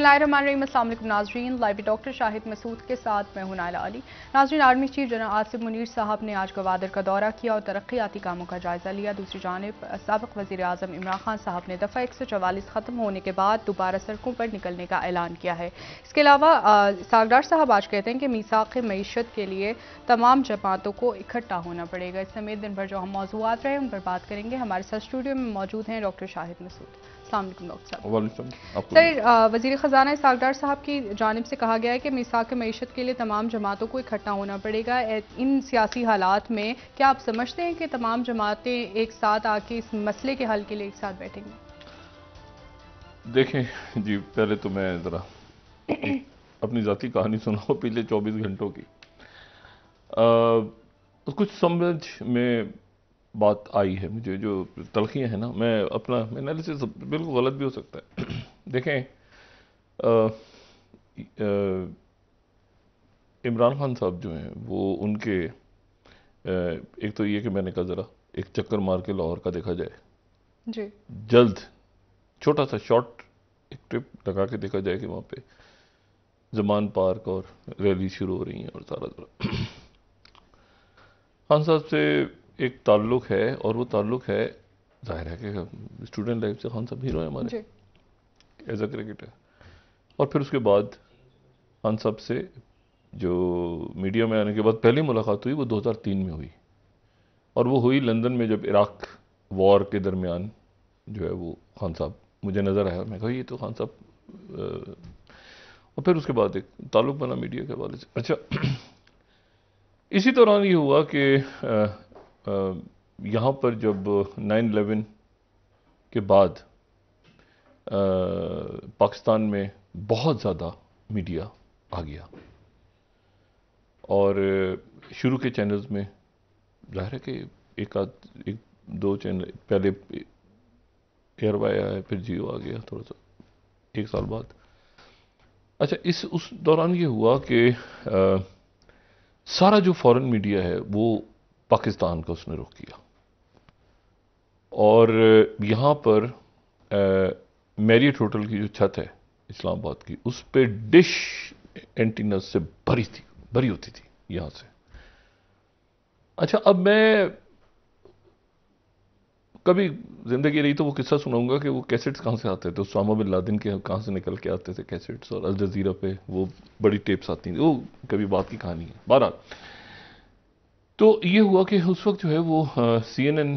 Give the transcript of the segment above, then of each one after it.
बिस्मिल्लाहिर्रहमानिर्रहीम। अस्सलाम वालेकुम नाज़रीन, लाइव डॉक्टर शाहिद मसूद के साथ मैं हूं नाइला अली। नाज़रीन, army chief general Asif Munir साहब ने आज गवादर का दौरा किया और तरक्याती कामों का जायजा लिया। दूसरी जानिब साबिक़ वज़ीर आज़म इमरान खान साहब ने दफ़ा 144 ख़त्म होने के बाद दोबारा सड़कों पर निकलने का ऐलान किया है। इसके अलावा सागदार साहब आज कहते हैं कि मीसाक़ मईशत के लिए तमाम जमातों को इकट्ठा होना पड़ेगा। इस समेत दिन भर जो हम मौज़ूआत रहे उन पर बात करेंगे। हमारे साथ स्टूडियो में मौजूद हैं डॉक्टर शाहिद मसूद। अस्सलाम वालेकुम डॉक्टर साहब। सर, वज़ीर ख़जाना सागदार साहब की जानिब से कहा गया है कि मीसाक़ मईशत के लिए तमाम जमातों को इकट्ठा होना पड़ेगा। इन सियासी हालात में क्या आप समझते हैं कि तमाम जमातें एक साथ आके इस मसले के हल के लिए एक साथ बैठेंगी? देखें जी, पहले तो मैं ज़रा अपनी ज़ाती कहानी सुनाऊँ पिछले 24 घंटों की। कुछ समझ में बात आई है मुझे, जो तलखियाँ हैं ना, मैं अपना एनालिसिस बिल्कुल गलत भी हो सकता है। देखें, इमरान खान साहब जो हैं वो उनके एक तो ये कि मैंने कहा ज़रा एक चक्कर मार के लाहौर का देखा जाए जी, जल्द, छोटा सा शॉर्ट एक ट्रिप लगा के देखा जाए कि वहाँ पे जमान पार्क और रैली शुरू हो रही हैं और सारा खान साहब से एक ताल्लुक़ है, और वो ताल्लुक़ है जाहिर है कि स्टूडेंट लाइफ से खान साहब हीरो हैं हमारे एज अ क्रिकेटर। और फिर उसके बाद खान साहब से जो मीडिया में आने के बाद पहली मुलाकात हुई वो 2003 में हुई, और वो हुई लंदन में जब इराक वॉर के दरमियान जो है वो खान साहब मुझे नज़र आया। मैं कहा ये तो खान साहब। और फिर उसके बाद एक ताल्लुक़ बना मीडिया के हवाले से। अच्छा, इसी दौरान ये हुआ कि यहाँ पर जब 9/11 के बाद पाकिस्तान में बहुत ज़्यादा मीडिया आ गया, और शुरू के चैनल्स में जाहिर है कि एक दो चैनल, पहले एयरवाई आया, फिर जियो आ गया थोड़ा सा एक साल बाद। अच्छा, उस दौरान ये हुआ कि सारा जो फॉरेन मीडिया है वो पाकिस्तान का उसने रुख किया, और यहाँ पर मैरियट होटल की जो छत है इस्लामाबाद की, उस पर डिश एंटीना से भरी होती थी यहाँ से। अच्छा, अब मैं कभी जिंदगी रही तो वो किस्सा सुनाऊंगा कि वो कैसेट्स कहाँ से आते थे, उसामा बिन लादेन के कहाँ से निकल के आते थे कैसेट्स, और अल जजीरा पे वो बड़ी टेप्स आती थी। वो कभी बात की कहानी है। बहरहाल, तो ये हुआ कि उस वक्त जो है वो CNN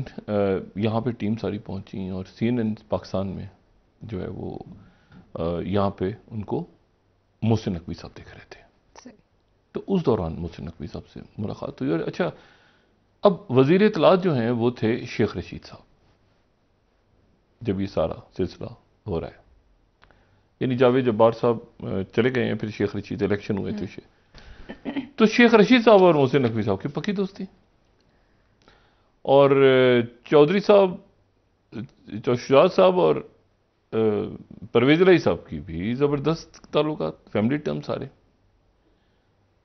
यहाँ पे टीम सारी पहुंची, और CNN पाकिस्तान में जो है वो यहाँ पे उनको मोहसिन नकवी साहब देख रहे थे। तो उस दौरान मोहसिन नकवी साहब से मुलाकात हुई। और अच्छा, अब वजीर इत्तलात जो हैं वो थे शेख रशीद साहब, जब ये सारा सिलसिला हो रहा है। यानी जावेद जब्बार साहब चले गए हैं, फिर शेख रशीद इलेक्शन हुए थे। तो शेख रशीद साहब और मोहसिन नकवी साहब की पक्की दोस्ती, और चौधरी साहब, शुजात साहब और परवेज इलाही साहब की भी ज़बरदस्त ताल्लुकात, फैमिली टर्म सारे,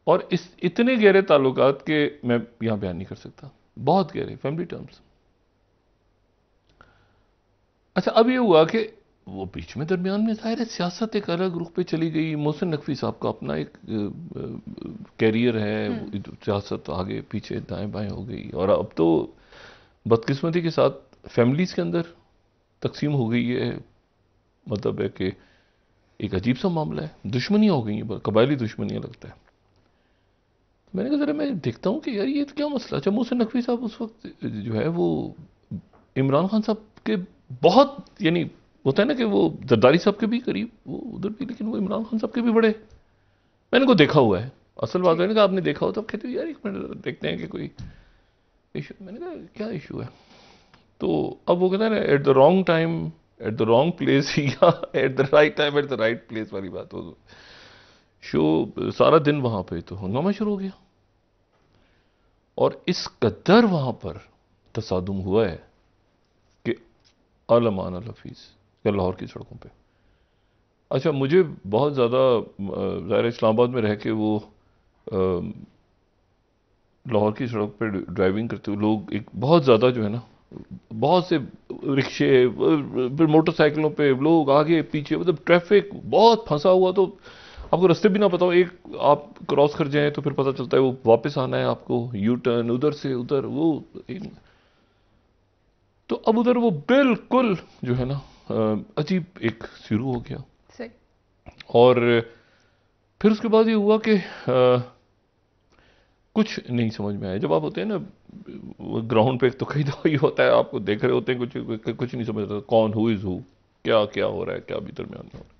और इतने गहरे ताल्लुकात के मैं यहाँ बयान नहीं कर सकता, बहुत गहरे फैमिली टर्म्स। अच्छा, अब ये हुआ कि वो बीच में दरमियान में जाहिर है सियासत एक अलग रुख पे चली गई। मोहसिन नकवी साहब का अपना एक कैरियर है, सियासत आगे पीछे दाएं बाएं हो गई, और अब तो बदकिस्मती के साथ फैमिलीज के अंदर तकसीम हो गई है। मतलब है कि एक अजीब सा मामला है, दुश्मनियां हो गई हैं, कबायली दुश्मनियां लगता है। मैंने कहा जरा मैं देखता हूँ कि यार ये तो क्या मसला। अच्छा, मोहसिन नकवी साहब उस वक्त जो है वो इमरान खान साहब के बहुत, यानी होता है ना कि वो जरदारी साहब के भी करीब वो उधर भी, लेकिन वो इमरान खान साहब के भी बड़े, मैंने को देखा हुआ है। असल बात है ना, आपने देखा हो तो कहते हो यार एक मिनट देखते हैं कि कोई इशू। मैंने कहा क्या इशू है? तो अब वो कहता है ना, at the wrong time at the wrong place, या at the right time at the right place वाली बात हो। शो सारा दिन वहां पे तो हंगामा शुरू हो गया, और इस कदर वहां पर तसादुम हुआ है कि आलमान अल हफीज लाहौर की सड़कों पे। अच्छा, मुझे बहुत ज़्यादा ज़ाहिर इस्लामाबाद में रह के वो लाहौर की सड़क पे ड्राइविंग करते हुए लोग एक बहुत ज़्यादा जो है ना बहुत से रिक्शे, फिर मोटरसाइकिलों पे लोग आगे पीछे, मतलब ट्रैफिक बहुत फंसा हुआ। तो आपको रास्ते भी ना पता हो, एक आप क्रॉस कर जाएं तो फिर पता चलता है वो वापस आना है आपको, यू टर्न उधर से उधर, वो तो अब उधर वो बिल्कुल जो है ना अजीब एक शुरू हो गया। सही। और फिर उसके बाद ये हुआ कि कुछ नहीं समझ में आया। जब आप होते हैं ना ग्राउंड पे, तो कई दफा ये होता है आपको देख रहे होते हैं, कुछ नहीं समझ आता कौन हु इज हु, क्या क्या हो रहा है, क्या भीतर में आने हो रहा है।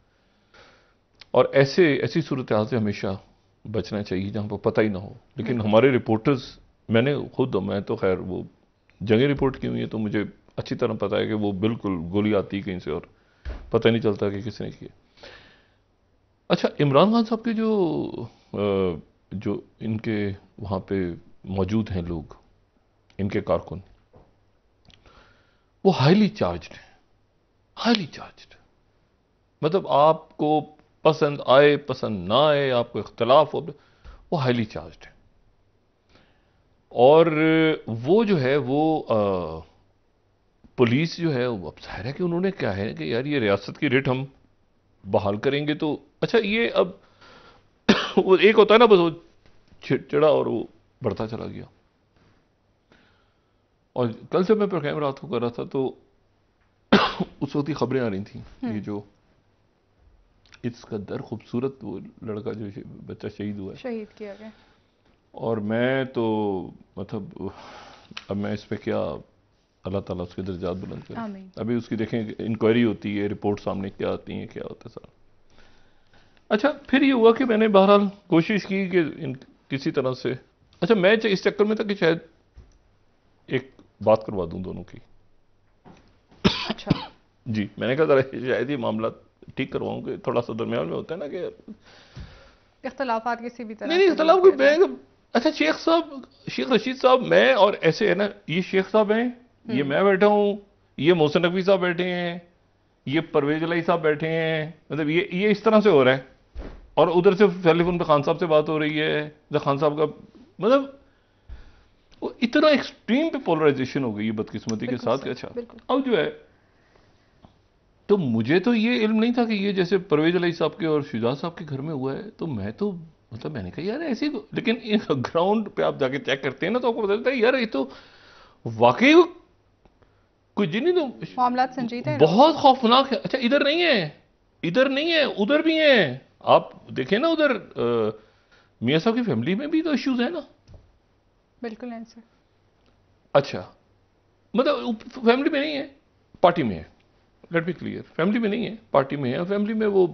और ऐसी सूरत हाल से हमेशा बचना चाहिए जहां पर पता ही ना हो। लेकिन बिल्कुल। हमारे रिपोर्टर्स, मैं तो खैर वो जगह रिपोर्ट की हुई है, तो मुझे अच्छी तरह पता है कि वो बिल्कुल गोली आती कहीं से और पता नहीं चलता कि किसने की। अच्छा, इमरान खान साहब के जो इनके वहाँ पे मौजूद हैं लोग, इनके कारकुन, वो हाईली चार्ज्ड हैं, हाईली चार्ज्ड। मतलब आपको पसंद आए पसंद ना आए, आपको इख्तलाफ हो, वो हाईली चार्ज्ड है। और वो जो है वो पुलिस जो है, वो अब जाहिर है कि उन्होंने क्या है कि यार ये रियासत की रेट हम बहाल करेंगे। तो अच्छा, ये अब वो एक होता है ना, बस वो चिड़चिड़ा और वो बढ़ता चला गया। और कल से मैं प्रोग्राम रात को कर रहा था, तो उस वक्त की खबरें आ रही थी, ये जो इसका दर खूबसूरत वो लड़का जो बच्चा शहीद हुआ है, शहीद किया गया। और मैं तो मतलब अब मैं इस पे क्या, अल्लाह ताला उसके दर्जात बुलंद करे। आमीन। अभी उसकी देखें इंक्वायरी होती है, रिपोर्ट सामने क्या आती है, क्या होता है सारा। अच्छा, फिर ये हुआ कि मैंने बहरहाल कोशिश की कि किसी तरह से, अच्छा मैं इस चक्कर में था कि शायद एक बात करवा दूं दोनों की। अच्छा। जी, मैंने कहा जरा शायद ये मामला ठीक करवाऊं, कि थोड़ा सा दरमियान में होता है ना कि इख्तलाफात किसी भी तरह नहीं से दूर इख्तलाफ कोई किया जाए। अच्छा शेख साहब, शेख रशीद साहब, मैं और ऐसे है ना, ये शेख साहब हैं, ये मैं बैठा हूं, ये मोहसिन नकवी साहब बैठे हैं, ये परवेज इलाही साहब बैठे हैं, मतलब ये इस तरह से हो रहा है। और उधर से टेलीफोन पे खान साहब से बात हो रही है, खान साहब का मतलब वो इतना एक्सट्रीम पे पोलराइजेशन हो गई है बदकिस्मती के बिल्कुल साथ कि सही। अच्छा, बिल्कुल। अब जो है, तो मुझे तो ये इल्म नहीं था कि ये जैसे परवेज इलाही साहब के और शुजा साहब के घर में हुआ है। तो मैं तो मतलब मैंने कहा यार ऐसी, लेकिन ग्राउंड पे आप जाके चेक करते हैं ना, तो आपको पता चलता है यार ये तो वाकई कोई जिन्हीं, तो मामला संजीदा है डॉक्टर बहुत साहब। खौफनाक है। अच्छा, इधर नहीं है, इधर नहीं है, उधर भी है। आप देखें ना उधर मियाँ साहब की फैमिली में भी तो इश्यूज है ना। बिल्कुल है सर। अच्छा, मतलब फैमिली में नहीं है, पार्टी में है। लेट बी क्लियर, फैमिली में नहीं है, पार्टी में है। फैमिली में वो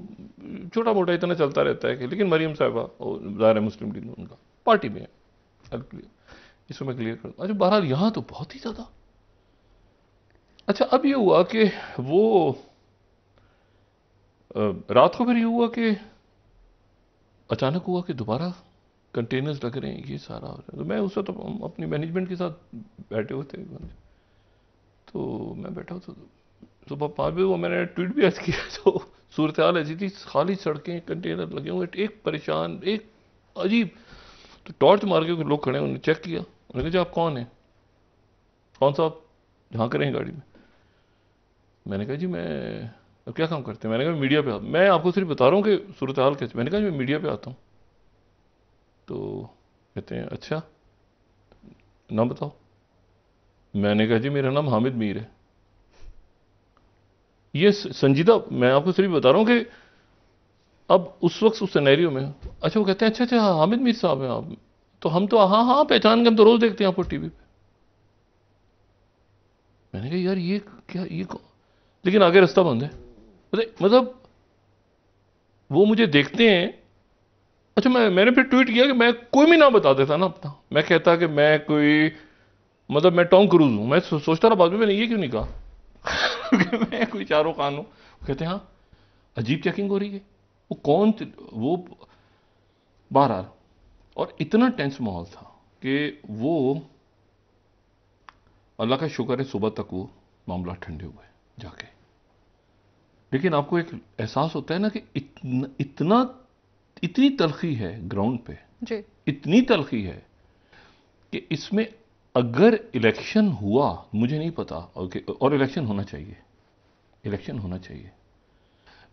छोटा मोटा इतना चलता रहता है कि, लेकिन मरियम साहबा और ज़ाहिर है मुस्लिम लीग उनका पार्टी में है। इसको मैं क्लियर कर दूं। अच्छा, बहरहाल यहां तो बहुत ही ज्यादा। अच्छा, अब ये हुआ कि वो रात को फिर ये हुआ कि अचानक हुआ कि दोबारा कंटेनर्स लग रहे हैं, ये सारा हो रहा है। तो मैं उस वक्त तो अपनी मैनेजमेंट के साथ बैठे हुए थे, तो मैं बैठा हुआ था, सुबह 5 बजे वो मैंने ट्वीट भी आज किया। तो सूरत हाल ऐसी थी, खाली सड़कें, कंटेनर लगे हुए, एक परेशान, एक अजीब। तो टॉर्च मार के लोग खड़े, उन्होंने चेक किया, उन्होंने कहा जी आप कौन हैं, कौन सा आप झांक रहे हैं गाड़ी में। मैंने कहा जी मैं, अब क्या काम करते हैं, मैंने कहा मीडिया पे आता, मैं आपको सिर्फ बता रहा हूँ कि सूरत हाल कैसे। मैंने कहा जी मैं मीडिया पे आता हूँ। तो कहते हैं अच्छा नाम बताओ। मैंने कहा जी मेरा नाम हामिद मीर है। ये संजीदा, मैं आपको सिर्फ बता रहा हूँ कि अब उस वक्त उस सिनेरियो में। अच्छा, वो कहते हैं अच्छा अच्छा हाँ, हामिद मीर साहब हैं आप। तो हम तो हाँ हाँ पहचान के, हम तो रोज देखते हैं आपको टीवी पे। मैंने कहा यार ये क्या, ये कौन? लेकिन आगे रास्ता बंद है। मतलब वो मुझे देखते हैं। अच्छा, मैंने फिर ट्वीट किया कि मैं कोई भी नाम बता देता ना अपना, मैं कहता कि मैं कोई, मतलब मैं टॉम क्रूज हूं। मैं सोचता रहा बाद में मैंने ये क्यों नहीं कहा कि मैं कोई शाहरुख खान हूं। कहते हैं हाँ, अजीब चेकिंग हो रही है। वो कौन वो बहरहाल, और इतना टेंस माहौल था कि वो, अल्लाह का शुक्र है सुबह तक वो मामला ठंडे हुए जाके। लेकिन आपको एक एहसास होता है ना कि इतनी तलखी है ग्राउंड पे, जी। इतनी तलखी है कि इसमें अगर इलेक्शन हुआ, मुझे नहीं पता, ओके, और इलेक्शन होना चाहिए, इलेक्शन होना चाहिए,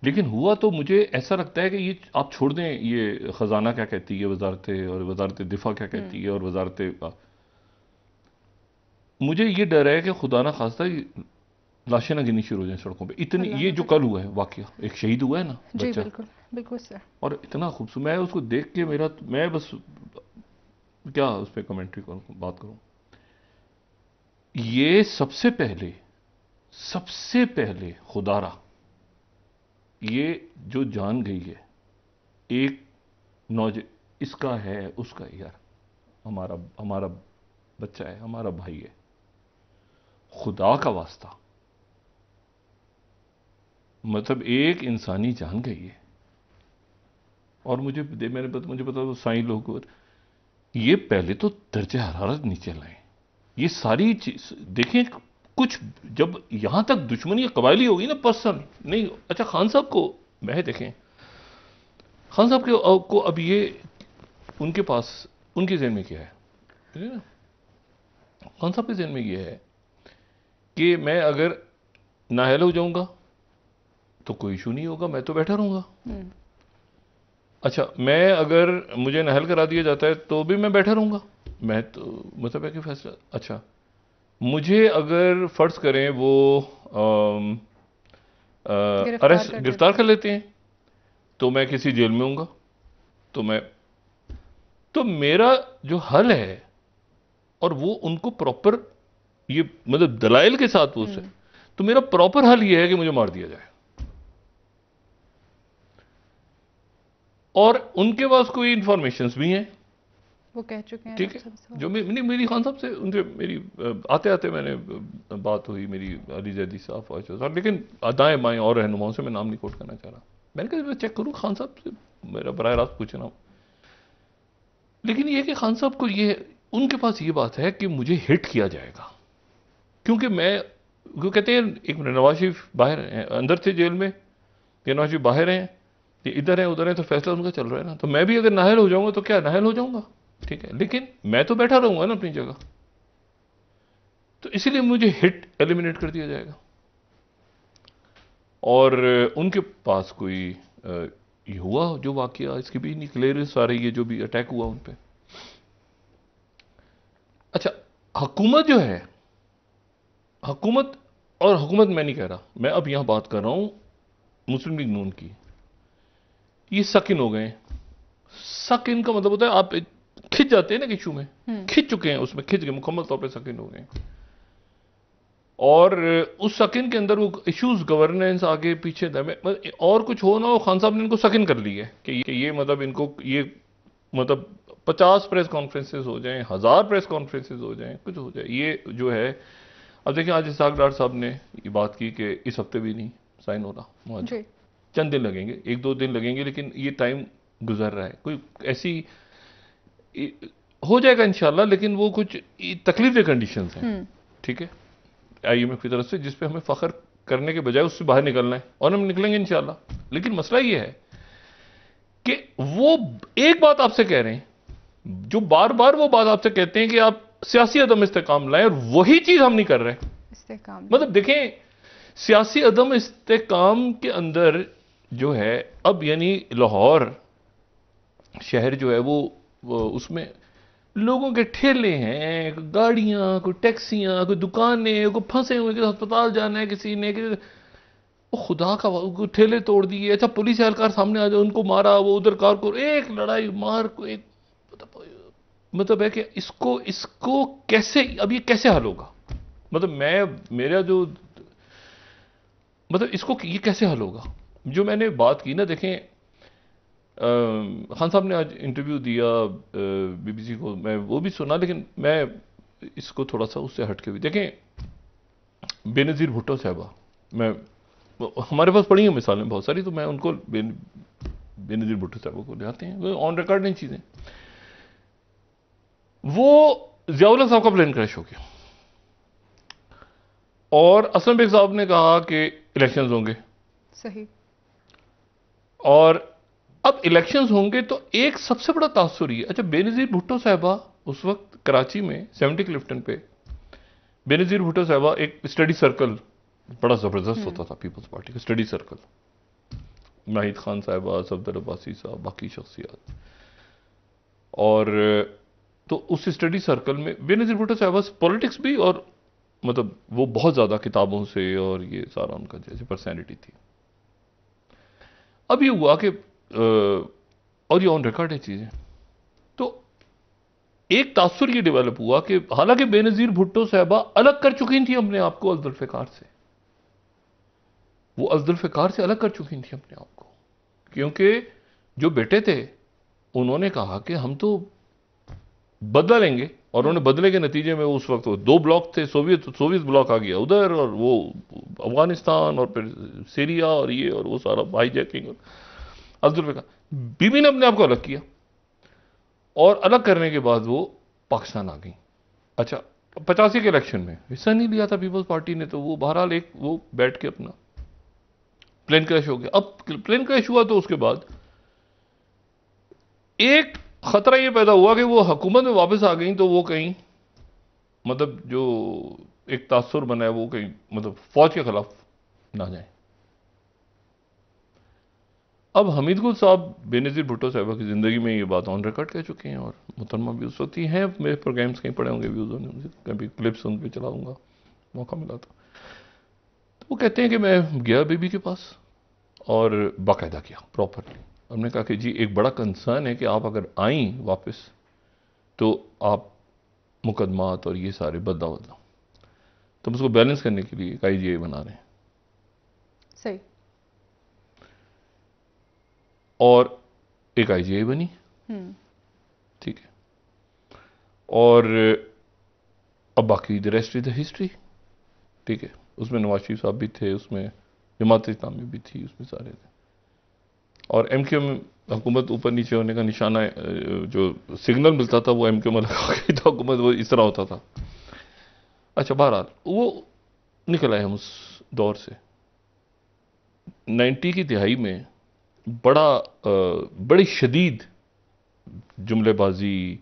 लेकिन हुआ तो मुझे ऐसा लगता है कि ये आप छोड़ दें, ये खजाना क्या कहती है वजारत, और वजारत दिफा क्या कहती है, और वजारत, मुझे ये डर है कि खुदा ना खास्ता लाशें ना गिनी शुरू हो जाए सड़कों पे। इतनी, ये जो कल हुआ है वाकया, एक शहीद हुआ है ना जी, बच्चा, बिल्कुल बिल्कुल सर, और इतना खूबसूरत, मैं उसको देख के मेरा, मैं बस क्या उस पर कमेंट्री करूं, बात करूं। ये सबसे पहले खुदारा, ये जो जान गई है एक नौज, इसका है उसका, यार हमारा हमारा बच्चा है, हमारा भाई है, खुदा का वास्ता, मतलब एक इंसानी जान गई है। और मुझे पता वो साईं लोग, और ये पहले तो दर्जे हरारत नीचे लाएं, ये सारी चीज देखें। कुछ जब यहां तक दुश्मनी कबायली होगी ना, पर्सन नहीं, अच्छा खान साहब को मैं देखें, खान साहब को अब ये उनके पास, उनके ज़हन में क्या है, ठीक है ना, खान साहब के ज़हन में ये है कि मैं अगर नाअहल हो जाऊंगा तो कोई इशू नहीं होगा, मैं तो बैठा रहूंगा। अच्छा, मैं अगर मुझे नाअहल करा दिया जाता है तो भी मैं बैठा रहूंगा, मैं तो मतलब है कि फैसला, अच्छा मुझे अगर फर्ज करें वो गिरफ्तार कर लेते हैं तो मैं किसी जेल में हूंगा, तो मेरा जो हल है, और वो उनको प्रॉपर, ये मतलब दलाइल के साथ वो से, तो मेरा प्रॉपर हल ये है कि मुझे मार दिया जाए। और उनके पास कोई इंफॉर्मेशंस भी हैं, वो कह चुके हैं, ठीक है, जो मेरी खान साहब से उनसे मेरी आते आते मैंने बात हुई मेरी अली जैदी साहब, लेकिन दाएं बाएं और रहनुमाओं से, मैं नाम नहीं कोट करना चाह रहा, मैंने कहा मैं चेक करूं खान साहब से, मेरा बराह रास्त पूछना हूं, लेकिन ये कि खान साहब को ये, उनके पास ये बात है कि मुझे हिट किया जाएगा, क्योंकि वो कहते हैं एक नवाज शरीफ बाहर हैं, अंदर थे जेल में, ये नवाज शरीफ बाहर हैं, ये इधर है उधर है, तो फैसला उनका चल रहा है ना, तो मैं भी अगर नाअहल हो जाऊंगा तो क्या नाअहल हो जाऊंगा, ठीक है, लेकिन मैं तो बैठा रहूंगा ना अपनी जगह, तो इसीलिए मुझे हिट एलिमिनेट कर दिया जाएगा। और उनके पास कोई ये हुआ जो वाकया, इसकी भी नहीं क्लियर, सारे ये जो भी अटैक हुआ उन पे, अच्छा हुकूमत जो है, हुकूमत, और हुकूमत मैं नहीं कह रहा, मैं अब यहां बात कर रहा हूं मुस्लिम लीग नून की, ये सक इन हो गए। सक इन का मतलब होता है आप खिंच जाते हैं ना इशू में, खिंच चुके हैं उसमें, खिंच गए, मुकम्मल तौर पे सक इन हो गए, और उस सकिन के अंदर वो इश्यूज गवर्नेंस आगे पीछे दमे, और कुछ हो ना हो, खान साहब ने इनको सकिन कर ली है कि ये मतलब इनको ये मतलब 50 प्रेस कॉन्फ्रेंसेज हो जाएं, 1000 प्रेस कॉन्फ्रेंसेज हो जाएं, कुछ हो जाए, ये जो है। अब देखिए आज इसहाक डार साहब ने ये बात की कि इस हफ्ते भी नहीं साइन हो रहा, चंद दिन लगेंगे, 1-2 दिन लगेंगे, लेकिन ये टाइम गुजर रहा है, कोई ऐसी हो जाएगा इंशाल्लाह, लेकिन वो कुछ तकलीफ कंडीशंस हैं, ठीक है, IMF की तरफ से, जिस पे हमें फख्र करने के बजाय उससे बाहर निकलना है, और हम निकलेंगे इंशाल्लाह। लेकिन मसला ये है कि वो एक बात आपसे कह रहे हैं, जो बार बार वो बात आपसे कहते हैं कि आप सियासी अदम इस्तेकाम लाएं, और वही चीज हम नहीं कर रहे इस्तेकाम। मतलब देखें, सियासी अदम इस्तेकाम के अंदर जो है अब, यानी लाहौर शहर जो है वो उसमें लोगों के ठेले हैं, गाड़ियां, कोई टैक्सियां, कोई दुकानें, कोई फंसे हुए, किसी अस्पताल जाना है किसी ने, वो खुदा का ठेले तोड़ दिए, अच्छा पुलिस एहलकार सामने आ जाए, उनको मारा, वो उधर कार को एक लड़ाई मार को एक, मतलब है कि इसको कैसे, अब ये कैसे हल होगा, मतलब मेरा जो मतलब इसको ये कैसे हल होगा, जो मैंने बात की ना, देखें खान साहब ने आज इंटरव्यू दिया BBC को, मैं वो भी सुना, लेकिन मैं इसको थोड़ा सा उससे हटके भी देखें, बेनज़ीर भुट्टो साहबा, मैं हमारे पास पड़ी हैं मिसालें बहुत सारी, तो मैं उनको बेनज़ीर भुट्टो साहबा को ले आते हैं, वो ऑन रिकॉर्ड नहीं चीजें। वो ज़ियाउल साहब का प्लेन क्रैश हो गया, और असलम बेग साहब ने कहा कि इलेक्शंस होंगे, सही, और अब इलेक्शंस होंगे तो एक सबसे बड़ा तासुर ये, अच्छा बेनज़ीर भुट्टो साहबा उस वक्त कराची में 70 क्लिफ्टन पे बेनज़ीर भुट्टो साहबा एक स्टडी सर्कल बड़ा ज़बरदस्त होता था पीपल्स पार्टी का स्टडी सर्कल, नाहिद खान साहबा, सफदर अब्बासी साहब, बाकी शख्सियात। और तो उस स्टडी सर्कल में बेनज़ीर भुट्टो साहबा पॉलिटिक्स भी, और मतलब वो बहुत ज़्यादा किताबों से और ये सारा उनका जैसे पर्सनैलिटी थी। अब ये हुआ कि और ये ऑन रिकॉर्ड है चीज़ें, तो एक तासुर ये डेवलप हुआ कि हालांकि बेनज़ीर भुट्टो साहबा अलग कर चुकी थी अपने आप को अज़दुल्फ़िकार से, वो अज़दुल्फ़िकार से अलग कर चुकी थी अपने आप को, क्योंकि जो बेटे थे उन्होंने कहा कि हम तो बदला लेंगे, और उन्होंने बदले के नतीजे में उस वक्त वो 2 ब्लॉक थे, सोवियत ब्लॉक आ गया उधर, और वो अफगानिस्तान और फिर सीरिया और ये और वो सारा हाईजैकिंग। अब्दुल बीबी ने अपने आप को अलग किया, और अलग करने के बाद वो पाकिस्तान आ गई। अच्छा, 85 के इलेक्शन में हिस्सा नहीं लिया था पीपल्स पार्टी ने, तो वो बहरहाल एक वो बैठ के अपना प्लेन क्रैश हो गया। अब प्लेन क्रैश हुआ तो उसके बाद एक खतरा ये पैदा हुआ कि वो हुकूमत में वापस आ गई तो वो कहीं मतलब जो एक तासुर बना है वो कहीं मतलब फौज के खिलाफ ना जाए। अब हमीद गुल साहब बेनज़ीर भुट्टो साहबा की ज़िंदगी में ये बात ऑन रिकॉर्ड कह चुके हैं, और मुहतरमा भी उस वक्त ही हैं, मेरे प्रोग्राम्स कहीं पड़े होंगे व्यूज़ होंगे, कभी क्लिप्स उन पर चलाऊंगा मौका मिला तो वो कहते हैं कि मैं गया बीबी के पास और बाकायदा किया प्रॉपरली। हमने कहा कि जी एक बड़ा कंसर्न है कि आप अगर आई वापस तो आप मुकदमात और ये सारे बदला तो हम उसको बैलेंस करने के लिए एक IGA बना रहे हैं। सही। और एक IGA बनी, ठीक है, और अब बाकी the rest is the history, ठीक है। उसमें नवाज शरीफ साहब भी थे, उसमें जमात इस्लामी भी थी, उसमें सारे थे, और MQ में हुकूमत ऊपर नीचे होने का निशाना जो सिग्नल मिलता था वो MQ में लगा गई तो हुकूमत वो इस तरह होता था। अच्छा, बहरहाल वो निकल आए हम उस दौर से। 90 की दिहाई में बड़ी शदीद जुमलेबाजी,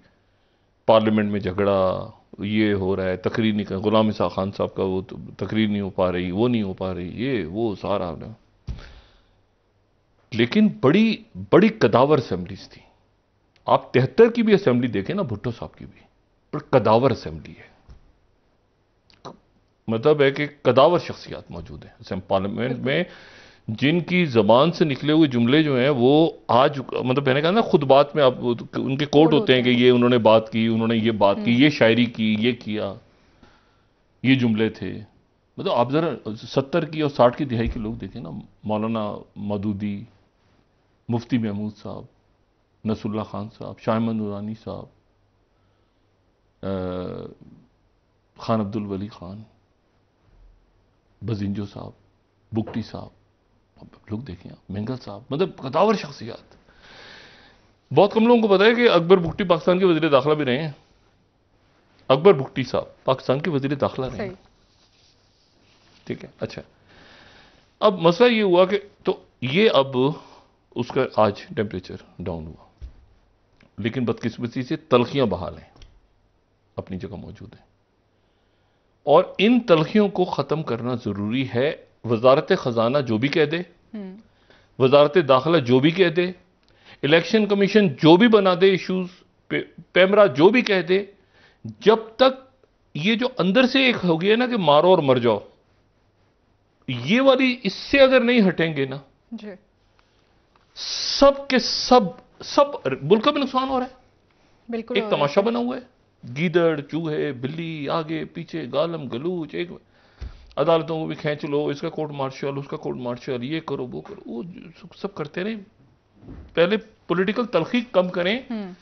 पार्लियामेंट में झगड़ा, ये हो रहा है, तकरीर नहीं कर, गुलाम इसा खान साहब का वो तकरीर नहीं हो पा रही, वो नहीं हो पा रही, ये वो सारा ना। लेकिन बड़ी बड़ी कदावर असेंबलीज थी। आप 73 की भी असेंबली देखें ना, भुट्टो साहब की भी बड़ी कदावर असेंबली है, मतलब है कि कदावर शख्सियात मौजूद है पार्लियामेंट में, जिनकी जबान से निकले हुए जुमले जो हैं वो आज मतलब मैंने कहा ना खुद बात में आप उनके कोट होते हैं कि ये उन्होंने बात की, उन्होंने ये बात की, ये शायरी की, ये किया, ये जुमले थे। मतलब आप जरा 70 की और 60 की दिहाई के लोग देखें ना, मौलाना मदूदी, मुफ्ती महमूद साहब, नसरुल्लाह खान साहब, शाह अहमद नूरानी साहब, खान अब्दुल वली खान, बजिंजो साहब, बुकटी साहब, लोग देखें आप, मेंगल साहब, मतलब कदावर शख्सियात। बहुत कम लोगों को पता है कि अकबर बुकटी पाकिस्तान के वजीर दाखिला भी रहे हैं। अकबर बुकटी साहब पाकिस्तान के वजीर दाखिला रहे हैं, ठीक है। अच्छा, अब मसला ये हुआ कि तो ये अब उसका आज टेम्परेचर डाउन हुआ, लेकिन बदकिस्मती से तलखियां बहाल हैं, अपनी जगह मौजूद हैं, और इन तलखियों को ख़त्म करना ज़रूरी है। वजारत ख़जाना जो भी कह दे, वजारत दाखिला जो भी कह दे, इलेक्शन कमीशन जो भी बना दे इशूज़ पे, पैमरा जो भी कह दे, जब तक ये जो अंदर से एक हो गया ना कि मारो और मर जाओ, ये वाली इससे अगर नहीं हटेंगे ना जी, सब के सब मुल्क में नुकसान हो रहा है। बिल्कुल एक तमाशा बना हुआ है, गीदड़, चूहे, बिल्ली, आगे पीछे, गालम गलूच, एक अदालतों को भी खींच लो, इसका कोर्ट मार्शल, उसका कोर्ट मार्शल, ये करो वो करो, वो सब करते रहे। पहले पॉलिटिकल तलखी कम करें।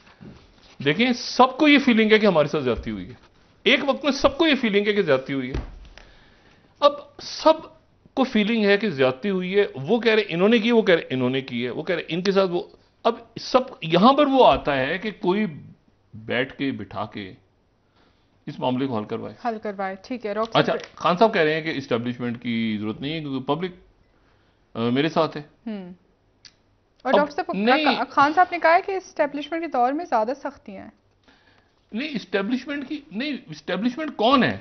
देखें, सबको ये फीलिंग है कि हमारे साथ ज्यादती हुई है, एक वक्त में सबको ये फीलिंग है कि ज्यादती हुई है। अब सब को फीलिंग है कि ज्यादती हुई है, वो कह रहे इन्होंने की, वो कह रहे इन्होंने की है, वो कह रहे इनके साथ वो। अब सब यहां पर वो आता है कि कोई बैठ के बिठा के इस मामले को हल करवाए, ठीक है। अच्छा, खान साहब कह रहे हैं कि इस्टेब्लिशमेंट की जरूरत नहीं है क्योंकि पब्लिक मेरे साथ है। और डॉक्टर साहब, खान साहब ने कहा है कि इस्टेब्लिशमेंट के दौर में ज्यादा सख्तियां हैं। नहीं, इस्टेब्लिशमेंट की नहीं, इस्टेब्लिशमेंट कौन है?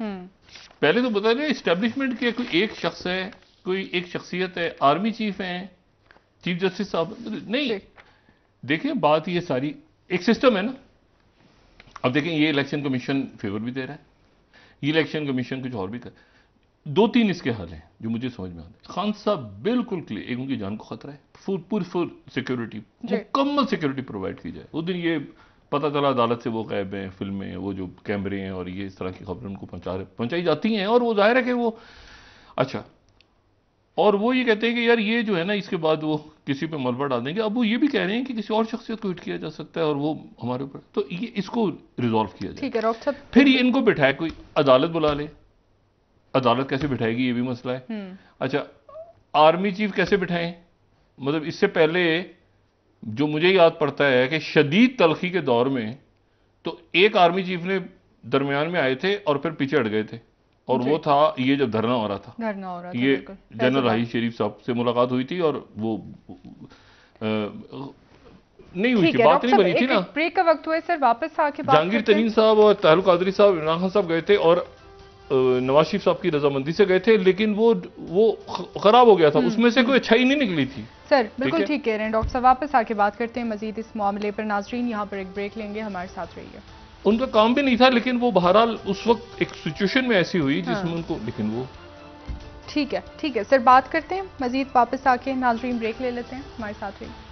पहले तो बता दें, इस्टेब्लिशमेंट के कोई एक शख्स है, कोई एक शख्सियत है, आर्मी चीफ है, चीफ जस्टिस साहब नहीं। देखिए बात ये सारी एक सिस्टम है ना। अब देखें, ये इलेक्शन कमीशन फेवर भी दे रहा है, ये इलेक्शन कमीशन कुछ और भी कर, दो तीन इसके हल हैं जो मुझे समझ में आते हैं। खान साहब बिल्कुल क्लियर, एक उनकी जान को खतरा है, फुल सिक्योरिटी, मुकम्मल सिक्योरिटी प्रोवाइड की जाए। उस दिन ये पता चला अदालत से वो गायब हैं, फिल्में, वो जो कैमरे हैं और ये इस तरह की खबरें उनको पहुंचाई जाती हैं, और वो जाहिर है कि वो अच्छा, और वो ये कहते हैं कि यार ये जो है ना, इसके बाद वो किसी पे मलबा डाल देंगे। अब वो ये भी कह रहे हैं कि किसी और शख्सियत को हिट किया जा सकता है और वो हमारे ऊपर, तो ये इसको रिजॉल्व किया जाए। ठीक है डॉक्टर साहब, फिर ये इनको बिठाए, कोई अदालत बुला ले, अदालत कैसे बिठाएगी ये भी मसला है। अच्छा, आर्मी चीफ कैसे बिठाएं? मतलब इससे पहले जो मुझे याद पड़ता है कि शदीद तलखी के दौर में तो एक आर्मी चीफ ने दरमियान में आए थे और फिर पीछे हट गए थे, और वो था ये जब धरना हो रहा था, ये जनरल राही शरीफ साहब से मुलाकात हुई थी और वो नहीं हुई थी, बात नहीं बनी थी ना। ब्रेक का वक्त हुआ है सर, वापस आके बात जहांगीर तरीन साहब और ताहिर कादरी साहब, इमरान खान साहब गए थे और नवाज शरीफ साहब की रजामंदी से गए थे, लेकिन वो खराब हो गया था, उसमें से कोई अच्छाई नहीं निकली थी। सर बिल्कुल ठीक कह रहे हैं डॉक्टर साहब, वापस आके बात करते हैं मजीद इस मामले पर। नाजरीन यहाँ पर एक ब्रेक लेंगे, हमारे साथ रहिए। उनका काम भी नहीं था, लेकिन वो बहरहाल उस वक्त एक सिचुएशन में ऐसी हुई जिसमें उनको, लेकिन वो ठीक है सर, बात करते हैं मजीद वापस आके। नाजरीन ब्रेक ले लेते हैं, हमारे साथ रहिए।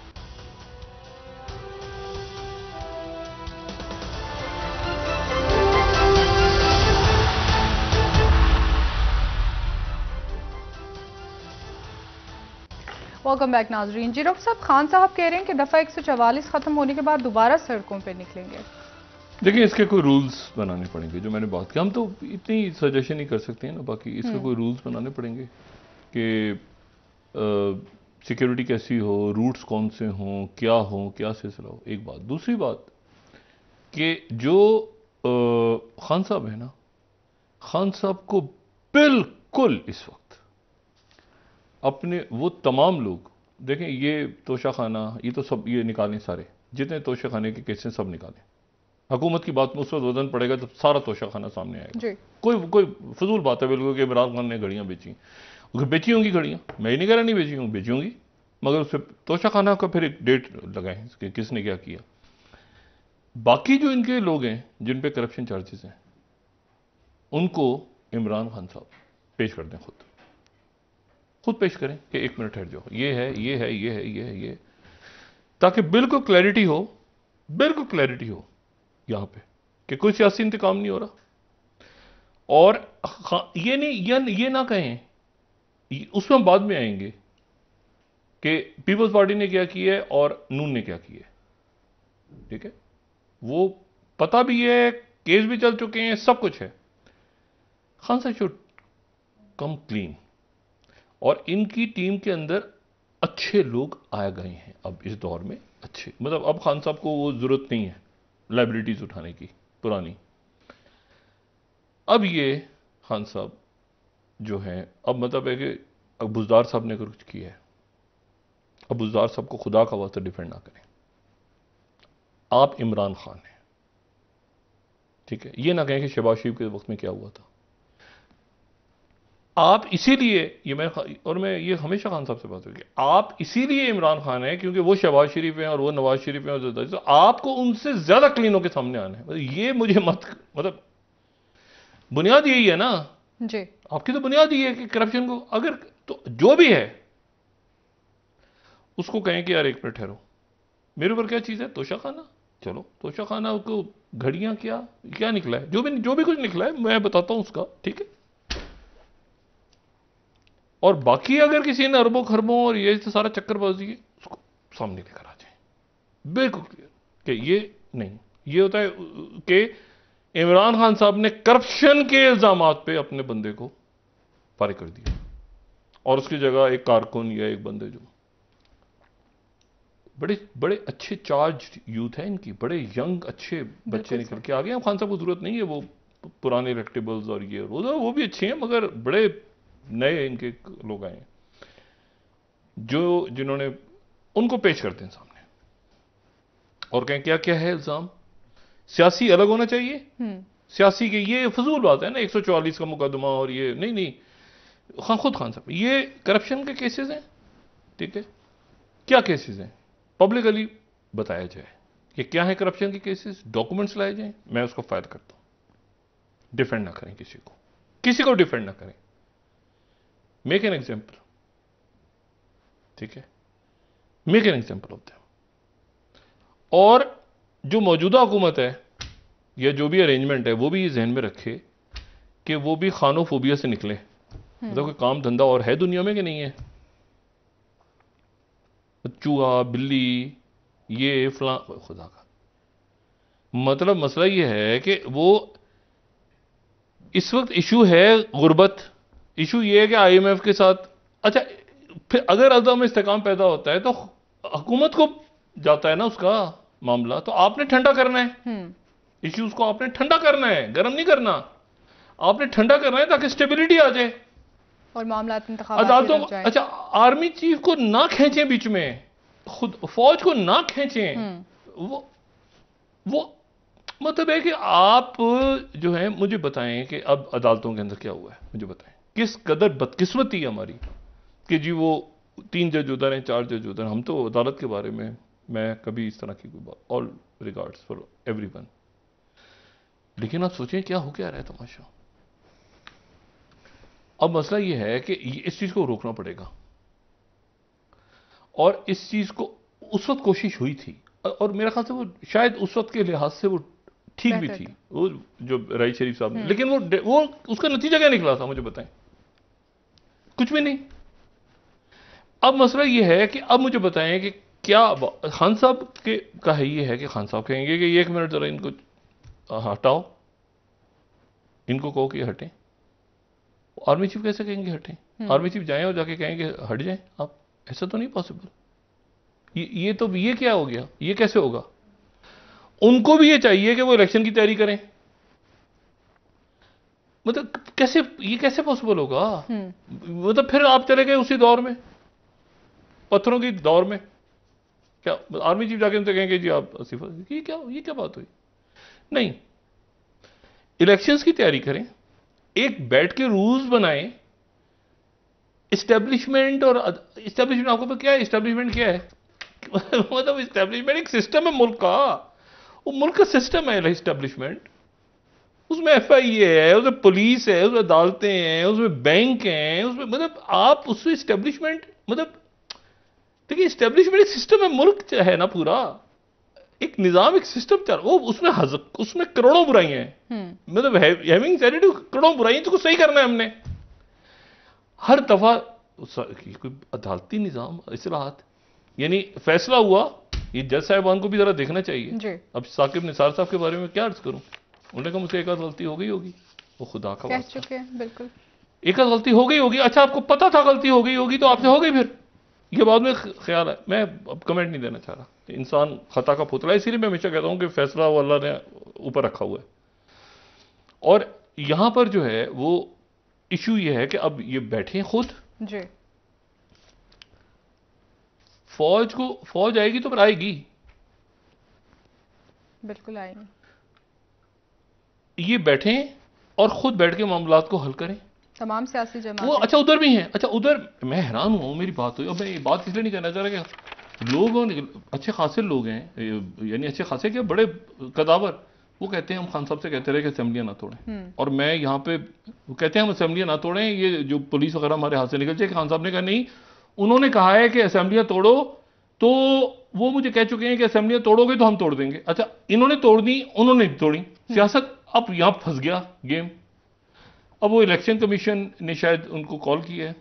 वेलकम बैक नाजरीन। जी डॉक्टर साहब, खान साहब कह रहे हैं कि दफा 144 खत्म होने के बाद दोबारा सड़कों पे निकलेंगे। देखिए, इसके कोई रूल्स बनाने पड़ेंगे, जो मैंने बात की, हम तो इतनी सजेशन ही कर सकते हैं ना, बाकी इसके कोई रूल्स बनाने पड़ेंगे कि सिक्योरिटी कैसी हो, रूट्स कौन से हों, क्या सिलसिला हो, एक बात। दूसरी बात कि जो खान साहब है ना, खान साहब को बिल्कुल इस वक्त अपने वो तमाम लोग देखें, ये तोशाखाना, ये तो सब ये निकालें, सारे जितने तोशाखाने के केसेस सब निकालें। हुकूमत की बात में उस वक्त वजन पड़ेगा तो सारा तोशाखाना सामने आएगा। कोई फजूल बात है बिल्कुल कि इमरान खान ने घड़ियां बेची होंगी घड़ियां, मैं ही नहीं कह रहा नहीं बेची होंगी, मगर उससे तोशाखाना का फिर एक डेट लगाएं कि किसने क्या किया। बाकी जो इनके लोग हैं जिन पे करप्शन चार्जेस हैं, उनको इमरान खान साहब पेश कर दें, खुद पेश करें कि एक मिनट ठहर जाओ, ये, ताकि बिल्कुल क्लैरिटी हो यहां पे कि कोई सियासी इंतकाम नहीं हो रहा। और ये ना कहें, उसमें हम बाद में आएंगे कि पीपल्स पार्टी ने क्या किया है और नून ने क्या किया है। ठीक है, वो पता भी है, केस भी चल चुके हैं, सब कुछ है। खान साहब शुड कम क्लीन, और इनकी टीम के अंदर अच्छे लोग आ गए हैं अब इस दौर में, अच्छे, मतलब अब खान साहब को वो जरूरत नहीं है लाइबिलिटीज उठाने की पुरानी। अब ये खान साहब जो हैं, अब मतलब है कि अब बुज़दार साहब ने कुछ किया है, अब बुज़दार साहब को खुदा का वास्ता डिफेंड ना करें। आप इमरान खान हैं, ठीक है, ये ना कहें कि शहबाज शरीफ के वक्त में क्या हुआ था। आप इसीलिए मैं ये हमेशा खान साहब से बात होगी, आप इसीलिए इमरान खान है क्योंकि वो शहबाज शरीफ हैं और वो नवाज शरीफ हैं, और तो आपको उनसे ज्यादा क्लीन होकर सामने आना है। ये मुझे मतलब बुनियाद यही है ना जी, आपकी तो बुनियाद यही है कि करप्शन को अगर तो जो भी है उसको कहें कि यार एक मिनट ठहरो, मेरे ऊपर क्या चीज है, तोशाखाना, चलो तोशाखाना को घड़ियां क्या निकला है, जो भी कुछ निकला है मैं बताता हूं उसका, ठीक है। और बाकी अगर किसी ने अरबों खरबों और ये तो सारा चक्करबाजी है, उसको सामने लेकर आ जाए, बिल्कुल क्लियर कि ये नहीं, ये होता है कि इमरान खान साहब ने करप्शन के इल्जामात पे अपने बंदे को फारिग कर दिया और उसकी जगह एक कारकुन या एक बंदे जो बड़े अच्छे चार्ज यूथ है इनकी, बड़े यंग अच्छे बच्चे निकल के आ गए। खान साहब को जरूरत नहीं है वो पुराने इलेक्टेबल्स और ये वो भी अच्छे हैं, मगर बड़े नए इनके लोग आए जिन्होंने उनको पेश करते हैं सामने और कहें क्या क्या है इल्जाम, सियासी अलग होना चाहिए। सियासी के ये फजूल बात है ना, 144 का मुकदमा और ये नहीं नहीं। खुद खान साहब, ये करप्शन के केसेस हैं, ठीक है, क्या केसेस हैं, पब्लिकली बताया जाए कि क्या है करप्शन के केसेस, डॉक्यूमेंट्स लाए जाएं, मैं उसको फायर करता हूं। डिफेंड ना करें किसी को डिफेंड ना करें, मेक एन एग्जाम्पल, ठीक है, make an example of them. और जो मौजूदा हुकूमत है या जो भी अरेंजमेंट है वो भी ये जहन में रखे कि वो भी खानोफोबिया से निकले। मतलब कोई काम धंधा और है दुनिया में कि नहीं है? चूहा बिल्ली ये फला, खुदा का मतलब मसला ये है कि वो इस वक्त इशू है गुर्बत, इशू ये है कि आईएमएफ के साथ, अच्छा फिर अगर अदम इस्तेकाम पैदा होता है तो हुकूमत को जाता है ना उसका मामला, तो आपने ठंडा करना है इश्यूज को, आपने ठंडा करना है, गर्म नहीं करना, आपने ठंडा करना है ताकि स्टेबिलिटी आ जाए और मामला अदालतों को। अच्छा आर्मी चीफ को ना खींचें बीच में, खुद फौज को ना खींचें, वो मतलब है कि आप जो है मुझे बताएं कि अब अदालतों के अंदर क्या हुआ है, मुझे बताएं किस कदर बदकिस्मती है हमारी कि जी वो 3 जज उधर हैं 4 जज उधर। हम तो अदालत के बारे में मैं कभी इस तरह की कोई बात, ऑल रिगार्ड्स फॉर एवरीवन, लेकिन आप सोचें क्या हो क्या रहा है तमाशा। अब मसला यह है कि इस चीज को रोकना पड़ेगा, और इस चीज को उस वक्त कोशिश हुई थी और मेरा ख्याल से वो शायद उस वक्त के लिहाज से वो ठीक भी थी, वो जो राई शरीफ साहब ने, लेकिन वो उसका नतीजा क्या निकला था मुझे बताएं? कुछ भी नहीं। अब मसला ये है कि अब मुझे बताएं कि क्या खान साहब के का है, ये है कि खान साहब कहेंगे कि 1 मिनट जरा इनको हटाओ, इनको कहो कि हटें। आर्मी चीफ कैसे कहेंगे हटें? आर्मी चीफ जाएं और जाके कहेंगे हट जाएं आप, ऐसा तो नहीं पॉसिबल। ये क्या हो गया, ये कैसे होगा? उनको भी ये चाहिए कि वो इलेक्शन की तैयारी करें, मतलब कैसे, ये कैसे पॉसिबल होगा? मतलब फिर आप चले गए उसी दौर में, पत्थरों की दौर में। क्या आर्मी चीफ जाके उनसे कहेंगे जी आप ये क्या बात हुई? नहीं, इलेक्शंस की तैयारी करें, एक बैठ के रूल्स बनाएं, इस्टेब्लिशमेंट। और इस्टेब्लिशमेंट आपको क्या है? इस्टेब्लिशमेंट क्या है? मतलब इस्टेब्लिशमेंट एक सिस्टम है मुल्क का, वो मुल्क का सिस्टम है इस्टेब्लिशमेंट। उसमें एफआईए है, उसमें पुलिस है, उसमें अदालतें हैं, उसमें बैंक हैं, उसमें मतलब आप उसमें इस्टेब्लिशमेंट, मतलब देखिए इस्टेब्लिशमेंट एक सिस्टम है, मुल्क है ना पूरा, एक निजाम, एक सिस्टम चल, वो उसमें करोड़ों बुराइयां हैं। मतलब हैविंग सेड इट, करोड़ों बुराइयां, तो सही करना है हमने हर दफा। कोई अदालती निजाम इस्लाहात, यानी फैसला हुआ, ये जज साहिबान को भी जरा देखना चाहिए। अब साकिब निसार साहब के बारे में क्या अर्ज करूं, उन्होंने कहा मुझसे एक आध गलती हो गई होगी, वो खुदा का वास्ता कह चुके हैं, बिल्कुल एक आध गलती हो गई होगी। अच्छा आपको पता था गलती हो गई होगी तो आपसे हो गई, फिर ये बाद में ख्याल है। मैं अब कमेंट नहीं देना चाह रहा, इंसान खता का पुतला है, इसीलिए मैं हमेशा कहता हूं कि फैसला वो अल्लाह ने ऊपर रखा हुआ है। और यहां पर जो है वो इशू ये है कि अब ये बैठे खुद जी, फौज आएगी तो फिर आएगी, बिल्कुल आएगी। ये बैठे और खुद बैठ के मामलात को हल करें, तमाम सियासी जमातें। वो अच्छा उधर भी हैं, अच्छा उधर मैं हैरान हूं, मेरी बात हुई। अब मैं ये बात इसलिए नहीं कहना चाह रहा कि लोग अच्छे खासे लोग हैं, यानी अच्छे खासे क्या बड़े कदावर, वो कहते हैं हम खान साहब से कहते रहे कि असेंबलियां ना तोड़ें, और मैं यहाँ पे वो कहते हैं हम असेंबलियां ना तोड़ें, ये जो पुलिस वगैरह हमारे हाथ से निकल जाए। खान साहब ने कहा नहीं, उन्होंने कहा है कि असेंबलियां तोड़ो, तो वो मुझे कह चुके हैं कि असेंबलियां तोड़ोगे तो हम तोड़ देंगे। अच्छा इन्होंने तोड़ दी, उन्होंने तोड़ी, सियासत अब यहां फंस गया गेम। अब वो इलेक्शन कमीशन ने शायद उनको कॉल किया है,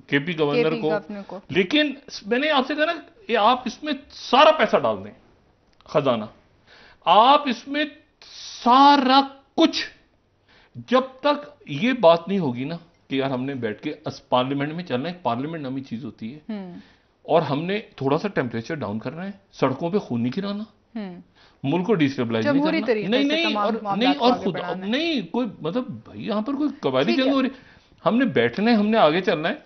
केपी गवर्नर को, लेकिन मैंने आपसे कहा ना ये आप इसमें सारा पैसा डाल दें, खजाना, आप इसमें सारा कुछ, जब तक ये बात नहीं होगी ना कि यार हमने बैठ के पार्लियामेंट में चलना है, पार्लियामेंट नामी चीज होती है, और हमने थोड़ा सा टेम्परेचर डाउन करना है, सड़कों पे खून नहीं गिराना, मुल्क को डिस्टेबलाइज नहीं करना, नहीं और खुद नहीं कोई मतलब भाई यहां पर कोई कबायली जंग हो रही, हमने बैठना है, हमने आगे चलना है।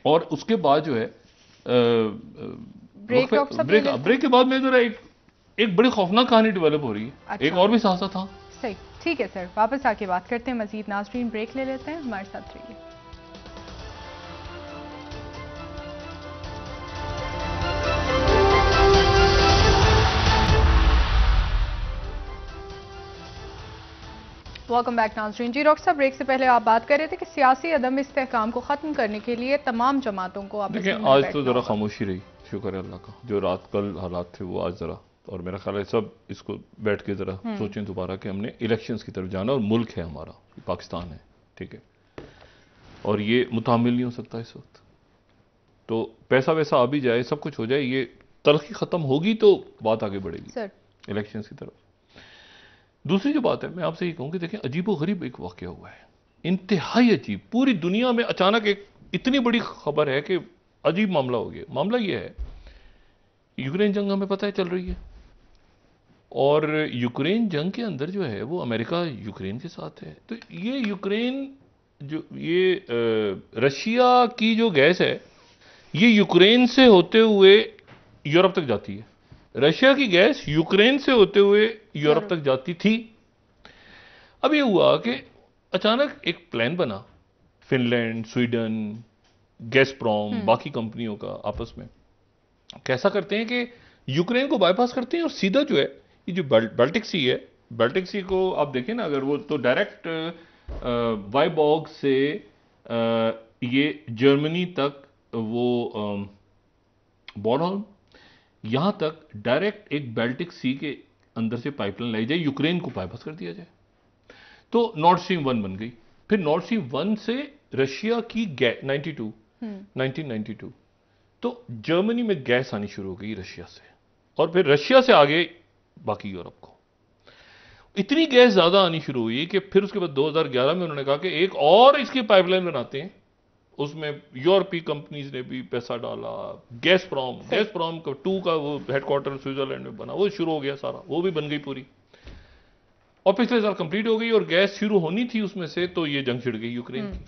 और उसके बाद जो है ब्रेक के बाद में जरा एक एक बड़ी खौफनाक कहानी डेवलप हो रही है। अच्छा। एक और भी साथ साथ था। सही, ठीक है सर, वापस आके बात करते हैं मजीद। नाज़रीन ब्रेक ले लेते हैं, हमारे साथ रहिए। वेलकम बैक नाज़रीन। जी डॉक्टर साहब, ब्रेक से पहले आप बात कर रहे थे कि सियासी अदम इस्तेहकाम को ख़त्म करने के लिए तमाम जमातों को आपस देखिए, में आज बैठना तो ज़रा होगा। खामोशी रही, शुक्र है अल्लाह का। जो रात कल हालात थे वो आज ज़रा, और मेरा ख्याल है सब इसको बैठ के ज़रा सोचें दोबारा कि हमने इलेक्शंस की तरफ जाना, और मुल्क है हमारा, पाकिस्तान है, ठीक है, और ये मुतामिल नहीं हो सकता इस वक्त। तो पैसा वैसा आ भी जाए, सब कुछ हो जाए, ये तलखी ख़त्म होगी तो बात आगे बढ़ेगी सर इलेक्शंस की तरफ। दूसरी जो बात है, मैं आपसे ये कहूँ कि देखें, अजीबो गरीब एक वाक़या हुआ है, इंतहाई अजीब। पूरी दुनिया में अचानक एक इतनी बड़ी खबर है कि अजीब मामला हो गया। मामला ये है, यूक्रेन जंग हमें पता है चल रही है, और यूक्रेन जंग के अंदर जो है वो अमेरिका यूक्रेन के साथ है। तो ये यूक्रेन जो रशिया की जो गैस है, ये यूक्रेन से होते हुए यूरोप तक जाती है। रशिया की गैस यूक्रेन से होते हुए यूरोप तक जाती थी। अब ये हुआ कि अचानक एक प्लान बना, फिनलैंड, स्वीडन, गैसप्रॉम, बाकी कंपनियों का आपस में कैसा करते हैं कि यूक्रेन को बाईपास करते हैं, और सीधा जो है ये जो बाल्टिक सी है, बाल्टिक सी को आप देखें ना, अगर वो तो डायरेक्ट वाइबॉग से ये जर्मनी तक, वो बॉर्नहोल्म, यहां तक डायरेक्ट एक बाल्टिक सी के अंदर से पाइपलाइन लाई जाए, यूक्रेन को बाईपास कर दिया जाए। तो नॉर्थ स्ट्रीम 1 बन गई। फिर नॉर्थ स्ट्रीम 1 से रशिया की 1992 तो जर्मनी में गैस आनी शुरू हो गई रशिया से, और फिर रशिया से आगे बाकी यूरोप को। इतनी गैस ज्यादा आनी शुरू हुई कि फिर उसके बाद 2011 में उन्होंने कहा कि एक और इसकी पाइपलाइन बनाते हैं। उसमें यूरोपीय कंपनीज ने भी पैसा डाला। गैसप्रॉम का 2 का वो हेडक्वार्टर स्विट्जरलैंड में बना, वो शुरू हो गया सारा, वो भी बन गई पूरी, और पिछले साल कंप्लीट हो गई, और गैस शुरू होनी थी उसमें से। तो ये जंग छिड़ गई यूक्रेन की,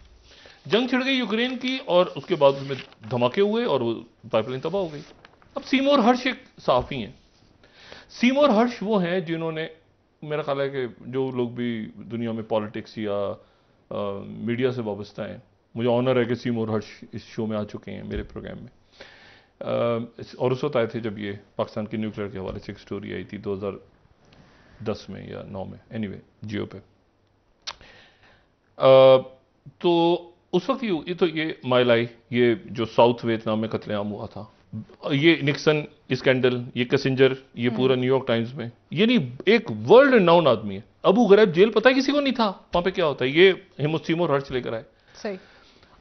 जंग छिड़ गई यूक्रेन की, और उसके बाद उसमें धमाके हुए और वो पाइपलाइन तबाह हो गई। अब सीमोर हर्ष एक सहाफी हैं। सीमोर हर्ष वो हैं जिन्होंने, मेरा ख्याल है कि जो लोग भी दुनिया में पॉलिटिक्स या मीडिया से वाबस्ता हैं, मुझे ऑनर है कि सीमोर हर्ष इस शो में आ चुके हैं मेरे प्रोग्राम में, और उस वक्त आए थे जब ये पाकिस्तान के न्यूक्लियर के हवाले से एक स्टोरी आई थी 2010 में या 9 में, एनीवे जियो पे। तो उस वक्त ये माइलाई, ये जो साउथ वियतनाम में कत्लेआम हुआ था, ये निक्सन स्कैंडल, ये कैसेंजर, ये पूरा न्यूयॉर्क टाइम्स में, ये नहीं, एक वर्ल्ड रिनाउंड आदमी है। अबू गरैब जेल पता है किसी को नहीं था वहां पे क्या होता है, ये सीमोर हर्ष लेकर आए। सही।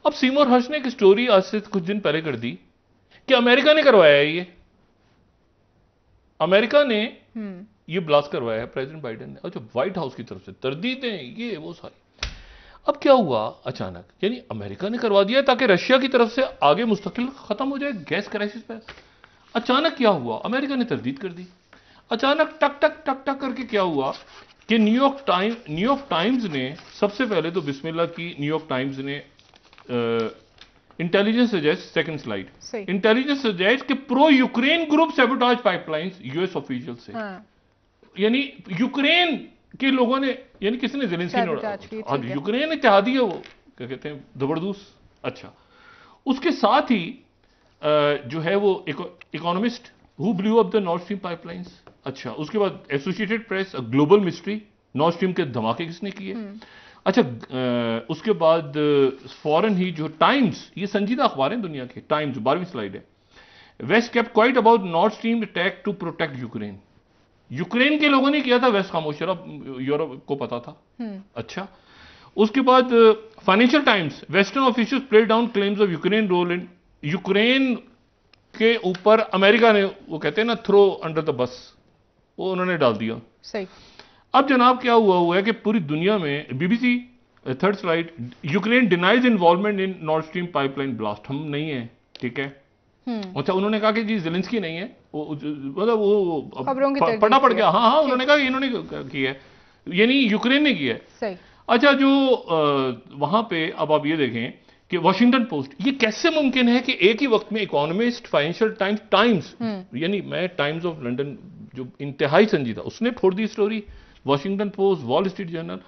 अब सीमोर हर्ष ने एक स्टोरी आज से कुछ दिन पहले कर दी कि अमेरिका ने करवाया है, ये अमेरिका ने ये ब्लास्ट करवाया है प्रेसिडेंट बाइडेन ने, और जो व्हाइट हाउस की तरफ से तरदीदें, ये वो सारी। अब क्या हुआ अचानक, यानी अमेरिका ने करवा दिया ताकि रशिया की तरफ से आगे मुस्तकिल खत्म हो जाए गैस क्राइसिस पे। अचानक क्या हुआ, अमेरिका ने तरदीद कर दी। अचानक टक टक टक टक करके क्या हुआ कि न्यूयॉर्क टाइम्स ने सबसे पहले तो बिस्मिल्लाह की, न्यूयॉर्क टाइम्स ने intelligence suggest, second slide, intelligence suggest कि pro Ukraine group sabotage pipelines US official से। यानी यूक्रेन के लोगों ने, यानी किसी ने ज़ेलेंस्की ने, यूक्रेन इत्तेहादी है वो, क्या कहते हैं, जबरदस्त। अच्छा, उसके साथ ही जो है वो economist who blew up the north stream pipelines. अच्छा, उसके बाद associated press, global mystery, north stream के धमाके किसने किए। अच्छा, उसके बाद फॉरेन ही जो टाइम्स, ये संजीदा अखबार है दुनिया के, टाइम्स 12वीं स्लाइड है, west kept quite about north stream attack to protect Ukraine. Ukraine के लोगों ने किया था, वेस्ट खामोश रहा, यूरोप को पता था। अच्छा, उसके बाद Financial Times, western officials play down claims of Ukraine role in, Ukraine के ऊपर अमेरिका ने, वो कहते हैं ना, थ्रो अंडर द बस, वो उन्होंने डाल दिया। सही। अब जनाब क्या हुआ है कि पूरी दुनिया में, BBC third slide, Ukraine denies involvement in north stream pipeline blast. हम नहीं है, ठीक है। अच्छा, उन्होंने कहा कि जी ज़ेलेंस्की नहीं है, मतलब वो पढ़ना पड़ गया। हाँ, उन्होंने कहा कि इन्होंने किया है, यानी यूक्रेन ने किया है। सही। अच्छा, जो वहां पे अब आप ये देखें कि वॉशिंगटन पोस्ट, ये कैसे मुमकिन है कि एक ही वक्त में इकोनॉमिस्ट, फाइनेंशियल टाइम्स, यानी मैं टाइम्स ऑफ लंदन जो इंतहाई संजीदा, उसने फोड़ दी story. Washington Post, Wall Street Journal,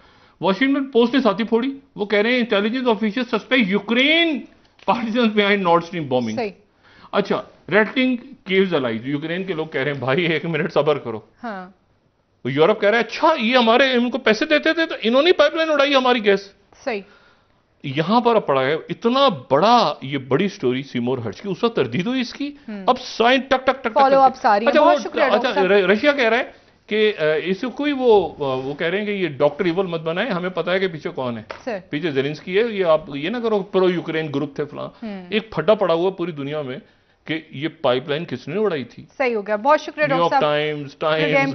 Washington Post ने साथी फोड़ी। वो कह रहे हैं intelligence official suspect Ukraine partisan behind north stream bombing. अच्छा, रेटलिंग केव्स अलाइज, यूक्रेन के लोग कह रहे हैं भाई 1 मिनट सब्र करो। हाँ। यूरोप कह रहा है अच्छा ये हमारे इनको पैसे देते थे तो इन्होंने पाइपलाइन उड़ाई हमारी गैस। सही। यहां पर अब पड़ा है इतना बड़ा, ये बड़ी स्टोरी सीमोर हर्ट्ज की, उस वक्त तरदीद हुई इसकी, अब साइन टक टक टक फॉलो अप सारी। अच्छा बहुत शुक्रिया। अच्छा रशिया कह रहा है कि इसे कोई वो कह रहे हैं कि ये डॉक्टर इवल मत बनाए, हमें पता है कि पीछे कौन है, पीछे जेलेंस्की है, ये आप ये ना करो प्रो यूक्रेन ग्रुप थे फलां। एक फटा पड़ा हुआ पूरी दुनिया में कि ये पाइपलाइन किसने उड़ाई थी। सही हो गया, बहुत शुक्रिया डॉक्टर साहब। टाइम्स,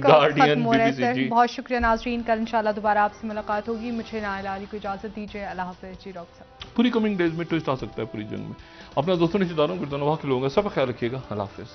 गार्डियन, BBC जी। बहुत शुक्रिया नाजरीन, कल इंशाल्लाह दोबारा आपसे मुलाकात होगी। मुझे नाइला अली को इजाजत दीजिए, अल्लाह हाफिज़ जी डॉक्टर साहब। पूरी कमिंग डेज में ट्विस्ट आ सकता है पूरी जंग में। अपना दोस्तों रिश्तेदारों गिरदनवाह के लोगों का सब ख्याल रखिएगा, अल्लाह हाफिज़।